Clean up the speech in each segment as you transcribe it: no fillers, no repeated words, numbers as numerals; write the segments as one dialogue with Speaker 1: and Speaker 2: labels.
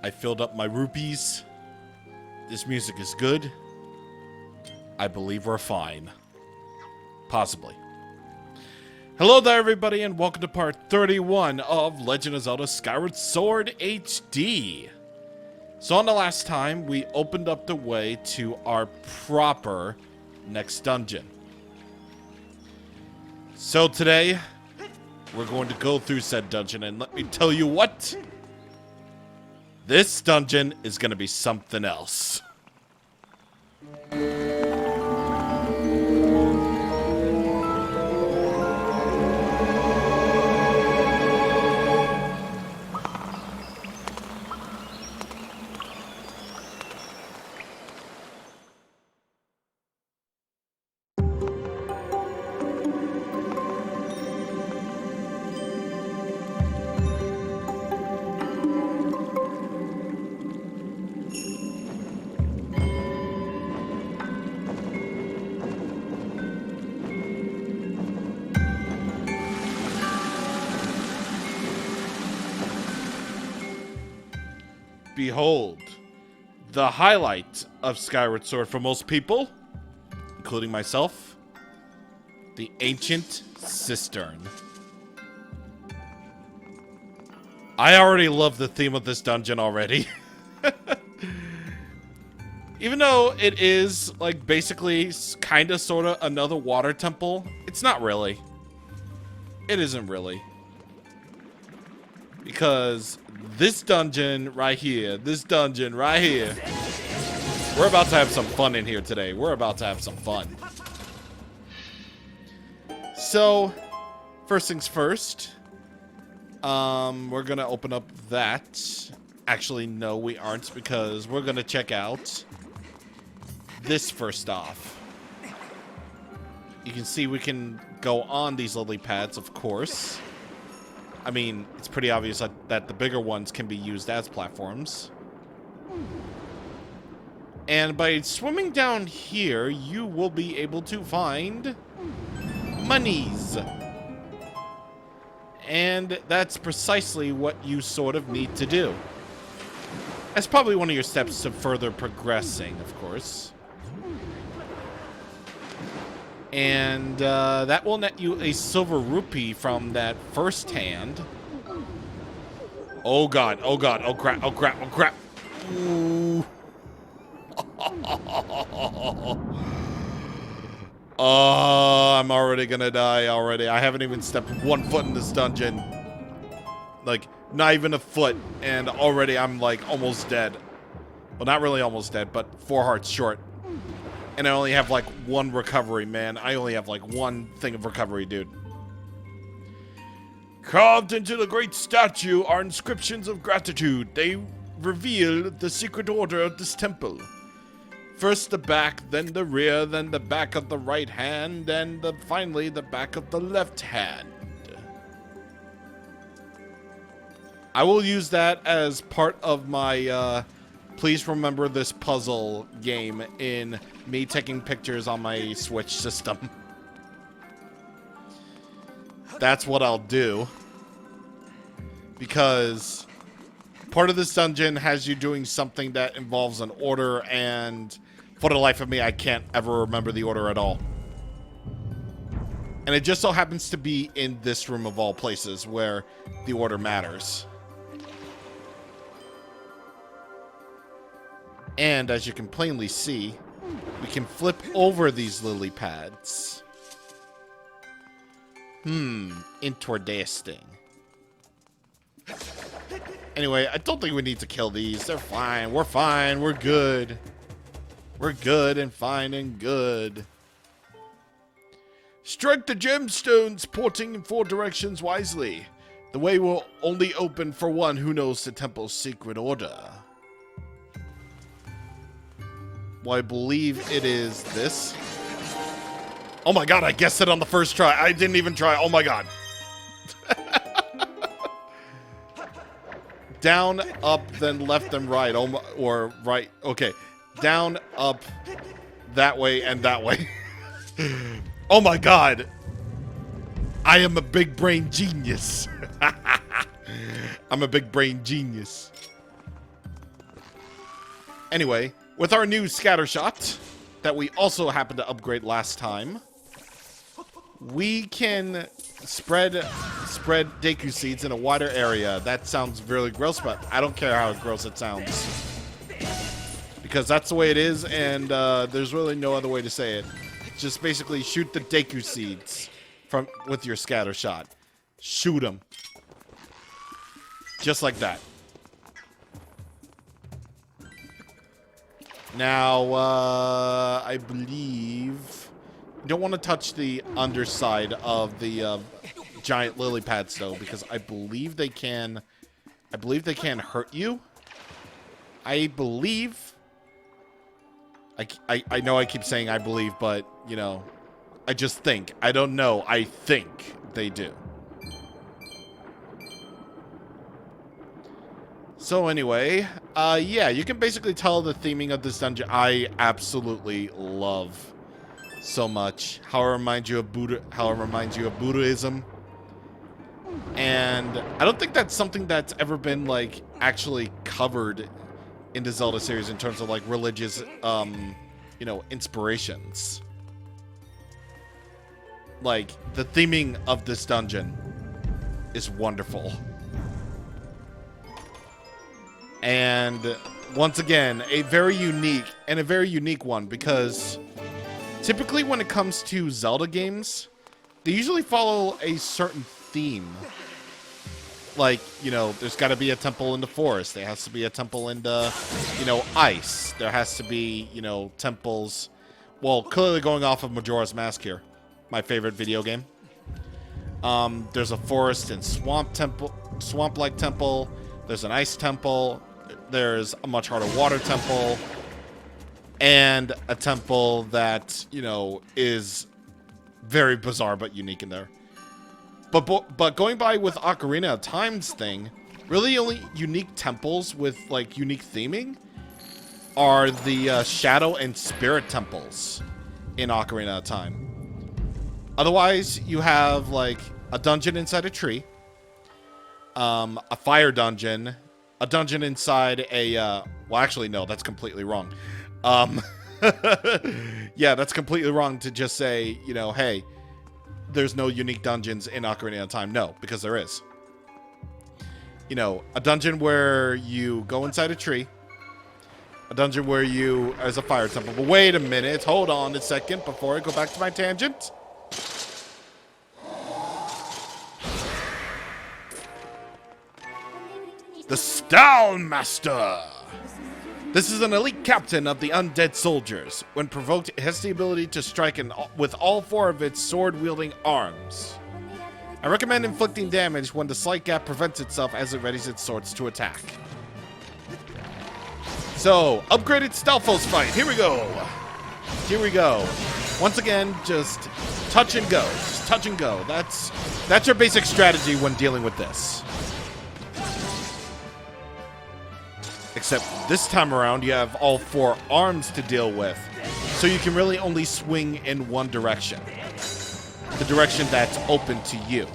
Speaker 1: I filled up my rupees. This music is good. I believe we're fine. Possibly. Hello there, everybody, and welcome to part 31 of Legend of Zelda Skyward Sword HD. So on the last time, we opened up the way to our proper next dungeon. So today, we're going to go through said dungeon, and let me tell you what, this dungeon is going to be something else. Behold, the highlight of Skyward Sword for most people, including myself, the Ancient Cistern. I already love the theme of this dungeon already. Even though it is, like, basically kinda sorta another water temple, it's not really. It isn't really. Because this dungeon right here, we're about to have some fun in here today. We're about to have some fun. So, first things first, we're gonna open up that. Actually, no, we aren't, because we're gonna check out this first off. You can see we can go on these lily pads, of course. I mean, it's pretty obvious that the bigger ones can be used as platforms. And by swimming down here, you will be able to find monies. And that's precisely what you sort of need to do. That's probably one of your steps to further progressing, of course. And that will net you a silver rupee from that first hand. Oh god, oh god, oh crap, oh crap, oh crap. Ooh. Oh, I'm already gonna die already. I haven't even stepped one foot in this dungeon. Like, not even a foot, and already I'm like almost dead. Well, not really almost dead, but 4 hearts short. And I only have like 1 recovery, man. I only have like 1 thing of recovery, dude. Carved into the great statue are inscriptions of gratitude. They reveal the secret order of this temple. First the back, then the rear, then the back of the right hand, and finally the back of the left hand. I will use that as part of my please remember this puzzle game in me taking pictures on my Switch system. That's what I'll do. Because part of this dungeon has you doing something that involves an order, and for the life of me, I can't ever remember the order at all. And it just so happens to be in this room of all places where the order matters. And as you can plainly see, we can flip over these lily pads. Interesting. Anyway, I don't think we need to kill these. They're fine. We're fine. We're good. We're good and fine and good. Strike the gemstones, porting in 4 directions wisely. The way will only open for one who knows the temple's secret order. Well, I believe it is this. Oh my god, I guessed it on the first try. I didn't even try. Oh my god. Down, up, then left, then right. Oh my, or right. Okay. Down, up, that way, and that way. Oh my god. I am a big brain genius. I'm a big brain genius. Anyway, with our new scatter shot that we also happened to upgrade last time, we can spread Deku seeds in a wider area. That sounds really gross, but I don't care how gross it sounds. Because that's the way it is, and there's really no other way to say it. Just basically shoot the Deku seeds with your scatter shot. Shoot them. Just like that. Now, I believe you don't want to touch the underside of the giant lily pads, though, because I believe they can hurt you. I believe. I know I keep saying I believe, but you know, I just think. I don't know. I think they do. So anyway, yeah, you can basically tell the theming of this dungeon I absolutely love so much. How it reminds you of Buddhism. And I don't think that's something that's ever been like actually covered in the Zelda series in terms of like religious you know, inspirations. Like the theming of this dungeon is wonderful. And once again, a very unique one, because typically when it comes to Zelda games, they usually follow a certain theme. Like, you know, there's got to be a temple in the forest. There has to be a temple in the, you know, ice. There has to be, you know, temples. Well, clearly going off of Majora's Mask here, my favorite video game. There's a forest and swamp-like temple. There's an ice temple. There's a much harder water temple. And a temple that, you know, is very bizarre but unique in there. But going by with Ocarina of Time's thing, really only unique temples with, like, unique theming are the Shadow and Spirit temples in Ocarina of Time. Otherwise, you have, like, a dungeon inside a tree, a fire dungeon, a dungeon inside a, well, actually, no, that's completely wrong. Yeah, that's completely wrong to just say, you know, hey, there's no unique dungeons in Ocarina of Time. No, because there is. You know, a dungeon where you go inside a tree, a dungeon where you, as a fire temple. But wait a minute, hold on a second before I go back to my tangent. The Stallmaster! This is an elite captain of the undead soldiers. When provoked, it has the ability to strike with all four of its sword-wielding arms. I recommend inflicting damage when the slight gap prevents itself as it readies its swords to attack. So, upgraded Stalfos fight. Here we go. Here we go. Once again, just touch and go. Just touch and go. That's your basic strategy when dealing with this. Except this time around, you have all four arms to deal with. So you can really only swing in one direction. The direction that's open to you.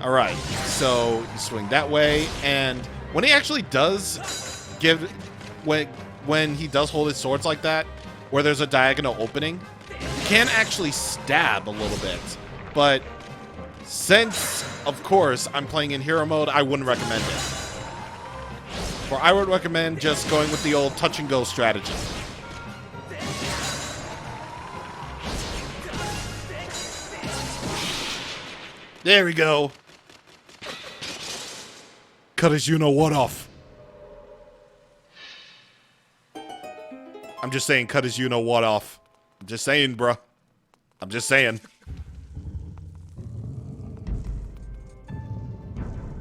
Speaker 1: Alright, so you swing that way, and when he actually does when he does hold his swords like that, where there's a diagonal opening, you can actually stab a little bit. But since, of course, I'm playing in hero mode, I wouldn't recommend it. Or I would recommend just going with the old touch-and-go strategy. There we go. Cut his you-know-what off. I'm just saying, cut his you-know-what off. I'm just saying, bruh. I'm just saying.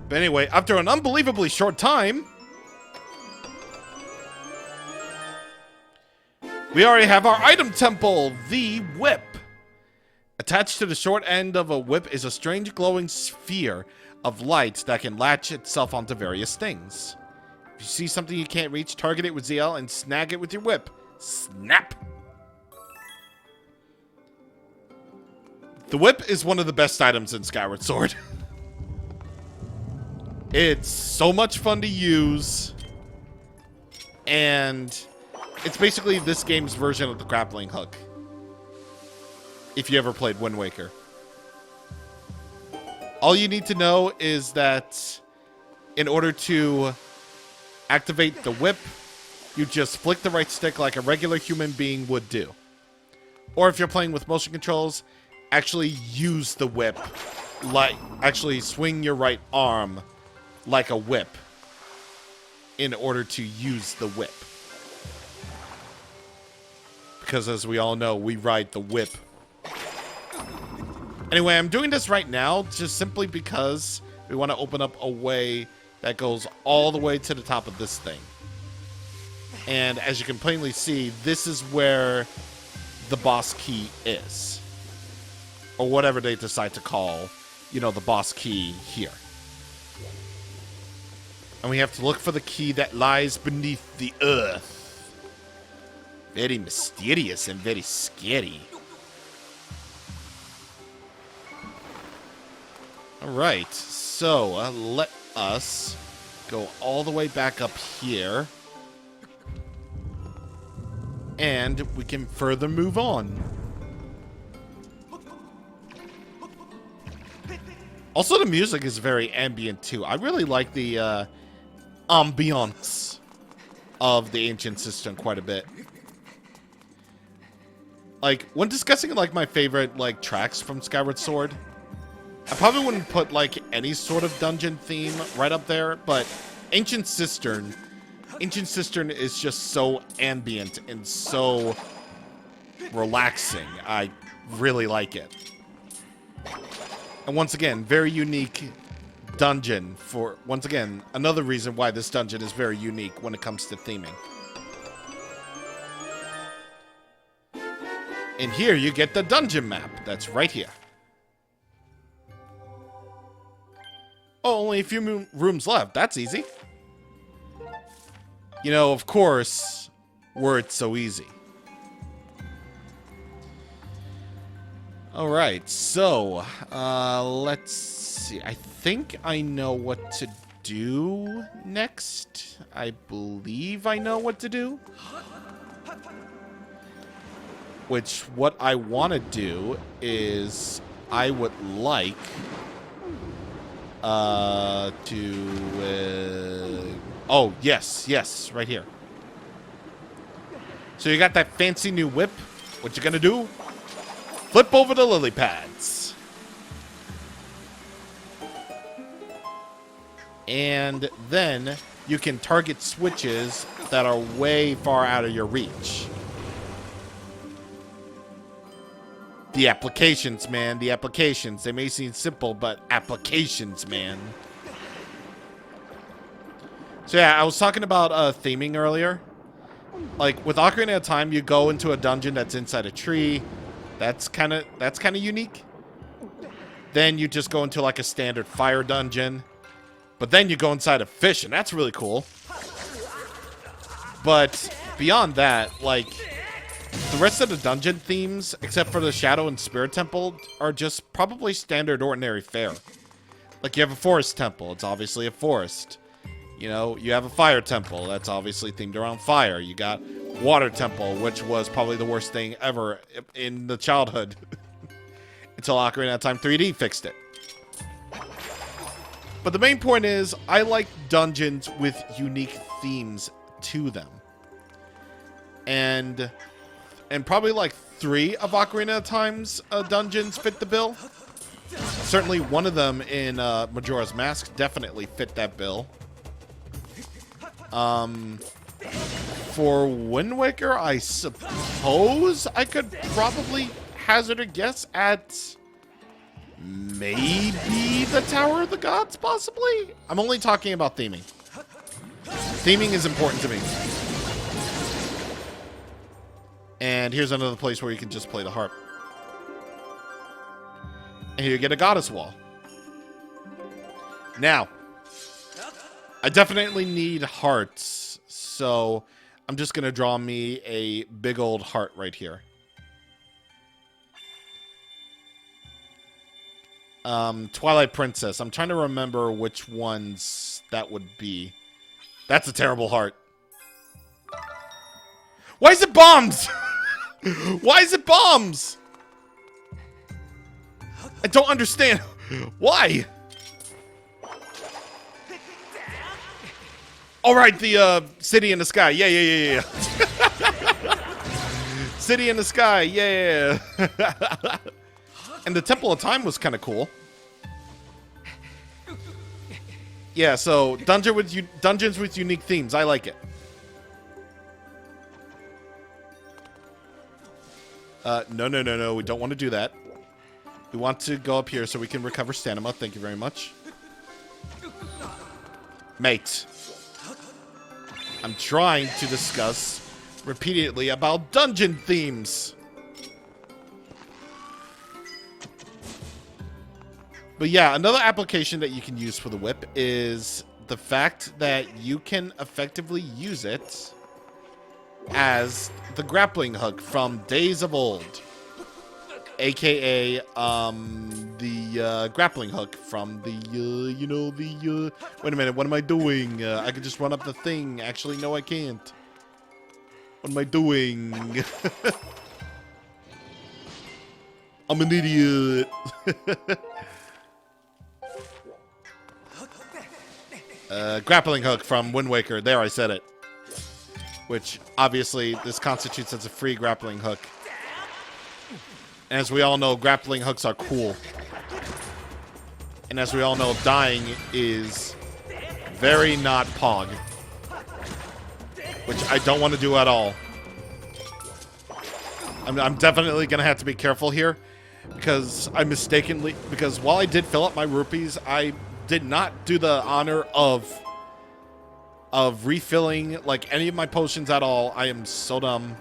Speaker 1: But anyway, after an unbelievably short time, we already have our item temple, the whip. Attached to the short end of a whip is a strange glowing sphere of light that can latch itself onto various things. If you see something you can't reach, target it with ZL and snag it with your whip. Snap! The whip is one of the best items in Skyward Sword. It's so much fun to use. And it's basically this game's version of the grappling hook. If you ever played Wind Waker. All you need to know is that in order to activate the whip, you just flick the right stick like a regular human being would do. Or if you're playing with motion controls, actually use the whip. Like, actually swing your right arm like a whip in order to use the whip. Because as we all know, we ride the whip. Anyway, I'm doing this right now just simply because we want to open up a way that goes all the way to the top of this thing. And as you can plainly see, this is where the boss key is. Or whatever they decide to call, you know, the boss key here. And we have to look for the key that lies beneath the earth. Very mysterious and very scary. Alright, so let us go all the way back up here. And we can further move on. Also, the music is very ambient, too. I really like the ambiance of the Ancient Cistern quite a bit. Like, when discussing, like, my favorite, like, tracks from Skyward Sword, I probably wouldn't put, like, any sort of dungeon theme right up there, but Ancient Cistern is just so ambient and so relaxing. I really like it. And once again, very unique dungeon for, once again, another reason why this dungeon is very unique when it comes to theming. And here you get the dungeon map. That's right here. Oh, only a few rooms left. That's easy. You know, of course, were it so easy. Alright, so, let's see. I think I know what to do next. I believe I know what to do. Which, what I want to do is, I would like oh, yes, right here. So you got that fancy new whip. What you gonna do? Flip over the lily pads. And then you can target switches that are way far out of your reach. The applications, man. The applications. They may seem simple, but applications, man. So yeah, I was talking about theming earlier. Like, with Ocarina of Time, you go into a dungeon that's inside a tree. That's kind of unique. Then you just go into, like, a standard fire dungeon. But then you go inside a fish, and that's really cool. But beyond that, like, the rest of the dungeon themes, except for the Shadow and Spirit Temple, are just probably standard ordinary fare. Like, you have a forest temple. It's obviously a forest. You know, you have a fire temple. That's obviously themed around fire. You got water temple, which was probably the worst thing ever in the childhood. Until Ocarina of Time 3D fixed it. But the main point is, I like dungeons with unique themes to them. And probably like 3 of Ocarina of Time's dungeons fit the bill. Certainly one of them in Majora's Mask definitely fit that bill. For Wind Waker, I suppose I could probably hazard a guess at maybe the Tower of the Gods, possibly? I'm only talking about theming. Theming is important to me. And here's another place where you can just play the harp. And here you get a goddess wall. Now, I definitely need hearts, so I'm just going to draw me a big old heart right here. Twilight Princess. I'm trying to remember which ones that would be. That's a terrible heart. Why is it bombs? Why is it bombs? I don't understand. Why? All right, the city in the sky. Yeah. City in the sky. Yeah. And the Temple of Time was kind of cool. Yeah, so dungeons with unique themes. I like it. No. We don't want to do that. We want to go up here so we can recover stamina. Thank you very much. Mate. I'm trying to discuss repeatedly about dungeon themes. But yeah, another application that you can use for the whip is the fact that you can effectively use it as the grappling hook from days of old. AKA, the grappling hook from the, wait a minute, what am I doing? I could just run up the thing. Actually, no, I can't. What am I doing? I'm an idiot. Grappling hook from Wind Waker. There, I said it. Which, obviously, this constitutes as a free grappling hook. And as we all know, grappling hooks are cool. And as we all know, dying is very not Pog. Which I don't want to do at all. I'm definitely going to have to be careful here. Because because while I did fill up my rupees, I did not do the honor of refilling like any of my potions at all. I am so dumb.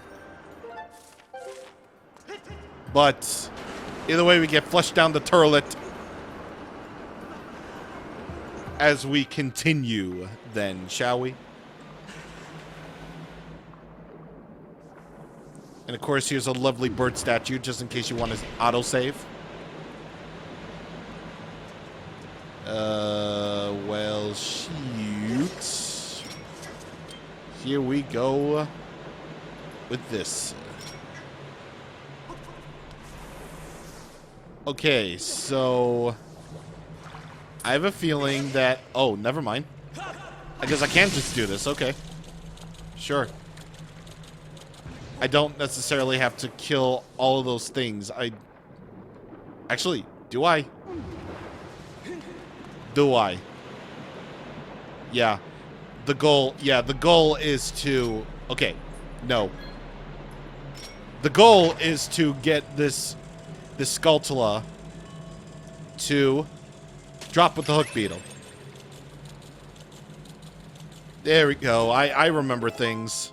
Speaker 1: But either way, we get flushed down the turlet as we continue then, shall we? And of course, here's a lovely bird statue just in case you want to autosave. Well, shoot. Here we go with this. Okay, so I have a feeling that... Oh, never mind. I guess I can just do this. Okay. Sure. I don't necessarily have to kill all of those things. Actually, do I? Do I? Yeah. The goal is to... Okay. No. The goal is to get this Skulltula to drop with the hook beetle. There we go. I remember things.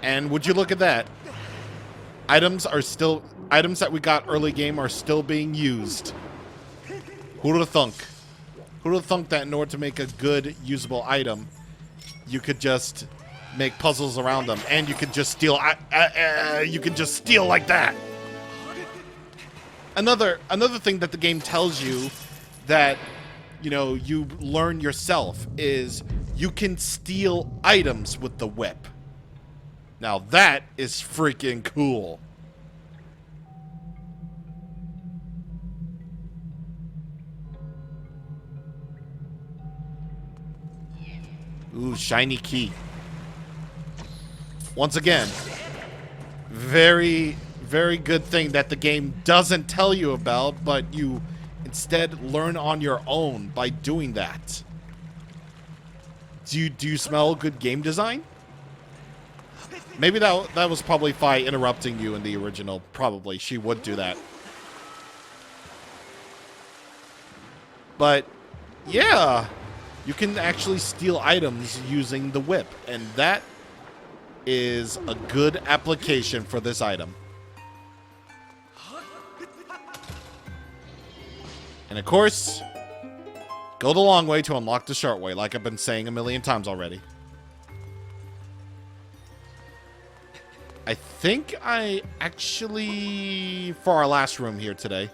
Speaker 1: And would you look at that? Items that we got early game are still being used. Who'd have thunk? Who'd have thunk that in order to make a good usable item, you could just make puzzles around them, and you could just steal. You could just steal like that. Another thing that the game tells you that you learn yourself is you can steal items with the whip. Now that is freaking cool. Ooh, shiny key. Once again, very, very good thing that the game doesn't tell you about, but you instead learn on your own by doing that. Do you smell good game design? Maybe that was probably Fi interrupting you in the original. Probably. She would do that. But, yeah. You can actually steal items using the whip. And that is a good application for this item. And of course, go the long way to unlock the short way, like I've been saying a million times already. I think I actually, for our last room here today,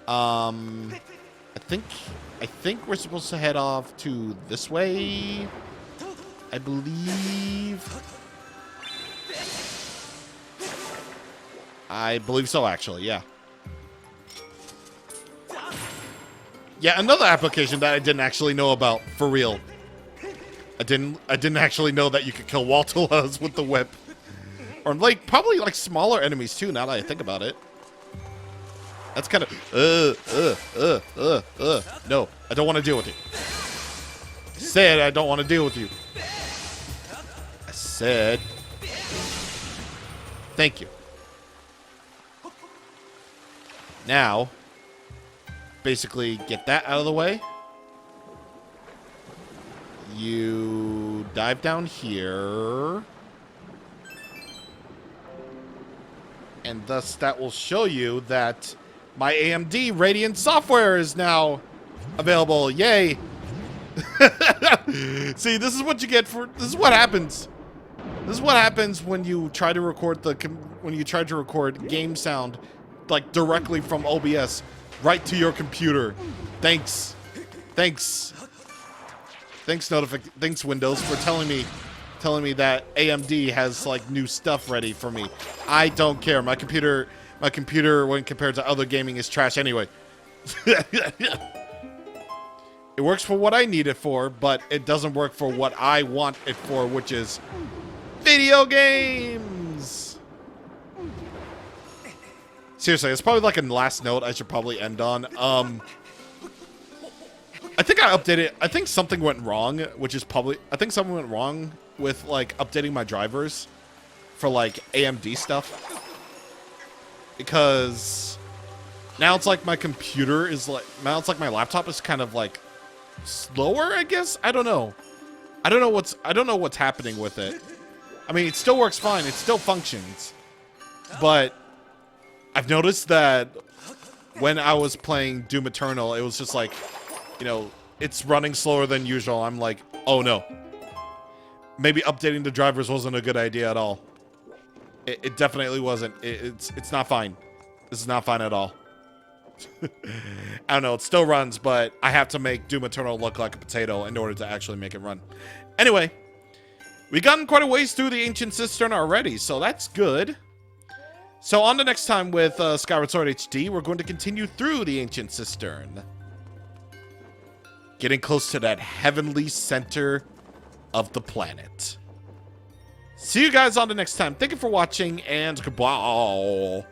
Speaker 1: I think we're supposed to head off to this way, I believe. I believe so, actually, yeah. Yeah, another application that I didn't actually know about, for real. I didn't actually know that you could kill Waltolas with the whip. Or, like, probably, like, smaller enemies, too, now that I think about it. That's kind of, no, I don't want to deal with you. I said I don't want to deal with you. I said, thank you. Now, basically get that out of the way. You dive down here. And thus that will show you that my AMD Radeon software is now available. Yay. See, this is what you get for, this is what happens. This is what happens when you try to record game sound like directly from OBS right to your computer. Thanks. Thanks Windows for telling me that AMD has like new stuff ready for me. I don't care. My computer when compared to other gaming is trash anyway. It works for what I need it for, but it doesn't work for what I want it for, which is video games. Seriously, it's probably like a last note I should probably end on. I think I updated. I think something went wrong, which is probably. I think something went wrong with like updating my drivers for like AMD stuff, because now it's like my computer is like, now it's like my laptop is kind of like slower, I guess. I don't know. I don't know what's happening with it. I mean, it still works fine. It still functions, but I've noticed that when I was playing Doom Eternal, it was just like, you know, it's running slower than usual. I'm like, oh no. Maybe updating the drivers wasn't a good idea at all. It definitely wasn't. It's not fine. This is not fine at all. I don't know. It still runs, but I have to make Doom Eternal look like a potato in order to actually make it run. Anyway, we've gotten quite a ways through the Ancient Cistern already, so that's good. So on to next time with Skyward Sword HD, we're going to continue through the Ancient Cistern. Getting close to that heavenly center of the planet. See you guys on the next time. Thank you for watching, and goodbye.